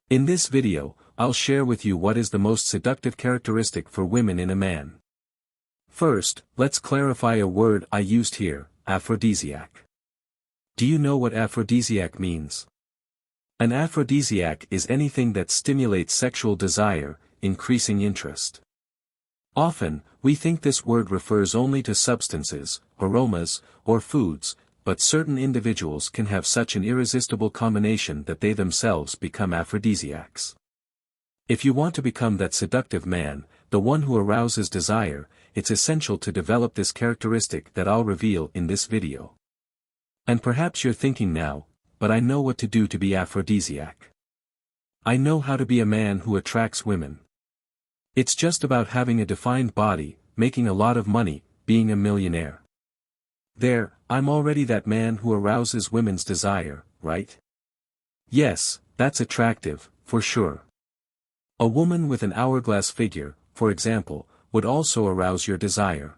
In this video, I'll share with you what is the most seductive characteristic for women in a man. First, let's clarify a word I used here, aphrodisiac. Do you know what aphrodisiac means? An aphrodisiac is anything that stimulates sexual desire, increasing interest. Often, we think this word refers only to substances, aromas, or foods, but certain individuals can have such an irresistible combination that they themselves become aphrodisiacs. If you want to become that seductive man, the one who arouses desire, it's essential to develop this characteristic that I'll reveal in this video. And perhaps you're thinking now, but I know what to do to be aphrodisiac. I know how to be a man who attracts women. It's just about having a defined body, making a lot of money, being a millionaire. There, I'm already that man who arouses women's desire, right? Yes, that's attractive, for sure. A woman with an hourglass figure, for example, would also arouse your desire.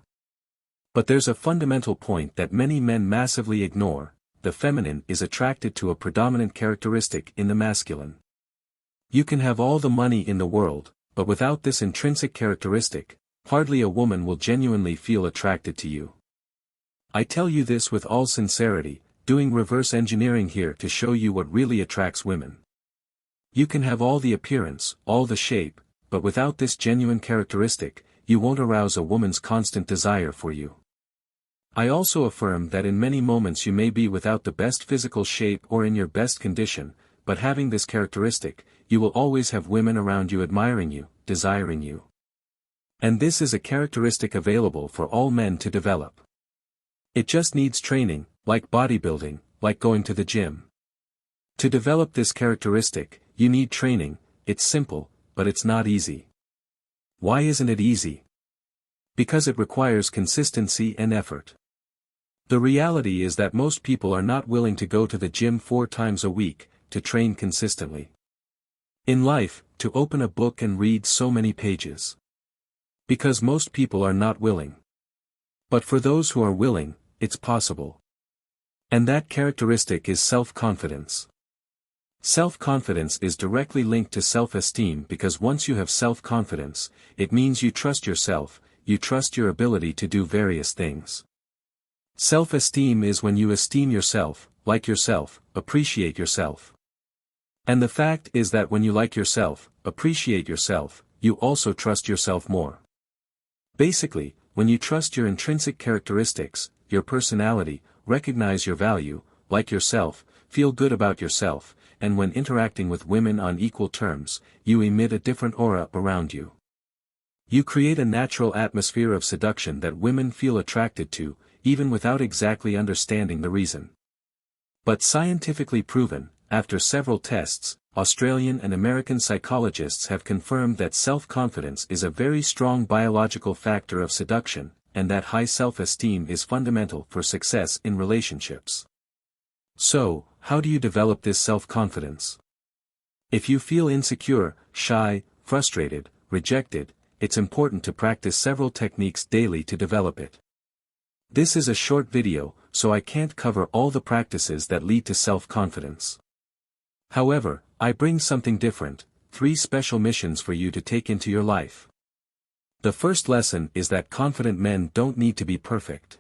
But there's a fundamental point that many men massively ignore: the feminine is attracted to a predominant characteristic in the masculine. You can have all the money in the world, but without this intrinsic characteristic, hardly a woman will genuinely feel attracted to you. I tell you this with all sincerity, doing reverse engineering here to show you what really attracts women. You can have all the appearance, all the shape, but without this genuine characteristic, you won't arouse a woman's constant desire for you. I also affirm that in many moments you may be without the best physical shape or in your best condition, but having this characteristic, you will always have women around you admiring you, desiring you. And this is a characteristic available for all men to develop. It just needs training, like bodybuilding, like going to the gym. To develop this characteristic, you need training. It's simple, but it's not easy. Why isn't it easy? Because it requires consistency and effort. The reality is that most people are not willing to go to the gym 4 times a week, to train consistently. In life, to open a book and read so many pages. Because most people are not willing. But for those who are willing, it's possible. And that characteristic is self-confidence. Self-confidence is directly linked to self-esteem because once you have self-confidence, it means you trust yourself, you trust your ability to do various things. Self-esteem is when you esteem yourself, like yourself, appreciate yourself. And the fact is that when you like yourself, appreciate yourself, you also trust yourself more. Basically, when you trust your intrinsic characteristics, your personality, recognize your value, like yourself, feel good about yourself, and when interacting with women on equal terms, you emit a different aura around you. You create a natural atmosphere of seduction that women feel attracted to, even without exactly understanding the reason. But scientifically proven, after several tests, Australian and American psychologists have confirmed that self-confidence is a very strong biological factor of seduction, and that high self-esteem is fundamental for success in relationships. So, how do you develop this self-confidence? If you feel insecure, shy, frustrated, rejected, it's important to practice several techniques daily to develop it. This is a short video, so I can't cover all the practices that lead to self-confidence. However, I bring something different, 3 special missions for you to take into your life. The first lesson is that confident men don't need to be perfect.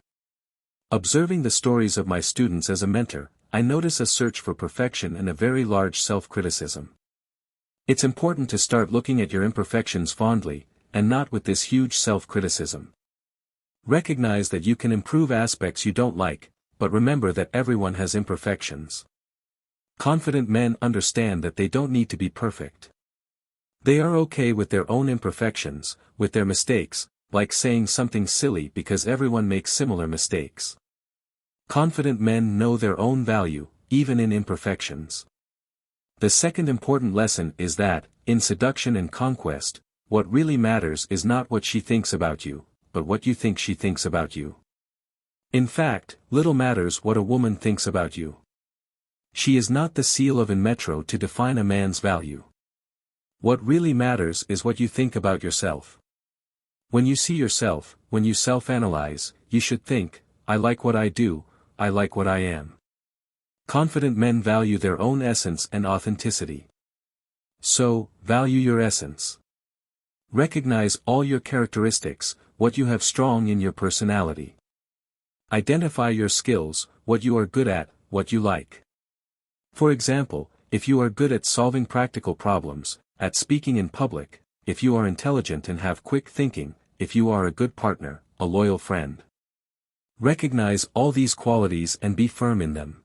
Observing the stories of my students as a mentor, I notice a search for perfection and a very large self-criticism. It's important to start looking at your imperfections fondly, and not with this huge self-criticism. Recognize that you can improve aspects you don't like, but remember that everyone has imperfections. Confident men understand that they don't need to be perfect. They are okay with their own imperfections, with their mistakes, like saying something silly because everyone makes similar mistakes. Confident men know their own value, even in imperfections. The second important lesson is that, in seduction and conquest, what really matters is not what she thinks about you, but what you think she thinks about you. In fact, little matters what a woman thinks about you. She is not the seal of in metro to define a man's value. What really matters is what you think about yourself. When you see yourself, when you self-analyze, you should think, I like what I do, I like what I am. Confident men value their own essence and authenticity. So, value your essence. Recognize all your characteristics, what you have strong in your personality. Identify your skills, what you are good at, what you like. For example, if you are good at solving practical problems, at speaking in public, if you are intelligent and have quick thinking, if you are a good partner, a loyal friend. Recognize all these qualities and be firm in them.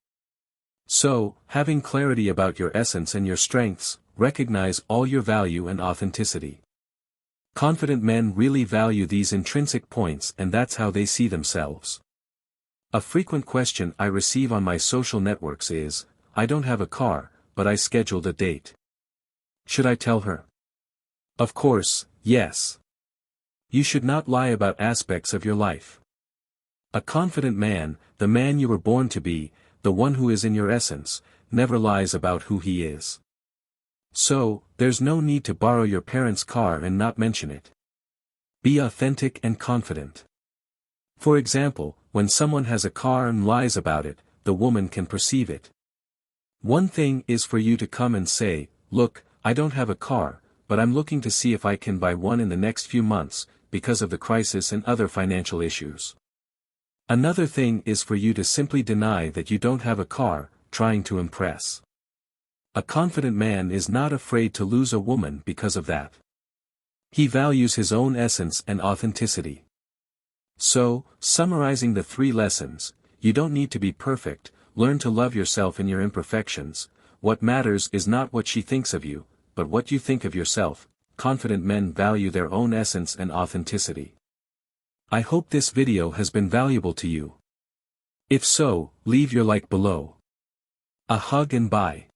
So, having clarity about your essence and your strengths, recognize all your value and authenticity. Confident men really value these intrinsic points, and that's how they see themselves. A frequent question I receive on my social networks is, I don't have a car, but I scheduled a date. Should I tell her? Of course, yes. You should not lie about aspects of your life. A confident man, the man you were born to be, the one who is in your essence, never lies about who he is. So, there's no need to borrow your parents' car and not mention it. Be authentic and confident. For example, when someone has a car and lies about it, the woman can perceive it. One thing is for you to come and say, look, I don't have a car, but I'm looking to see if I can buy one in the next few months, because of the crisis and other financial issues. Another thing is for you to simply deny that you don't have a car, trying to impress. A confident man is not afraid to lose a woman because of that. He values his own essence and authenticity. So, summarizing the 3 lessons, you don't need to be perfect, learn to love yourself in your imperfections. What matters is not what she thinks of you, but what you think of yourself. Confident men value their own essence and authenticity. I hope this video has been valuable to you. If so, leave your like below. A hug and bye.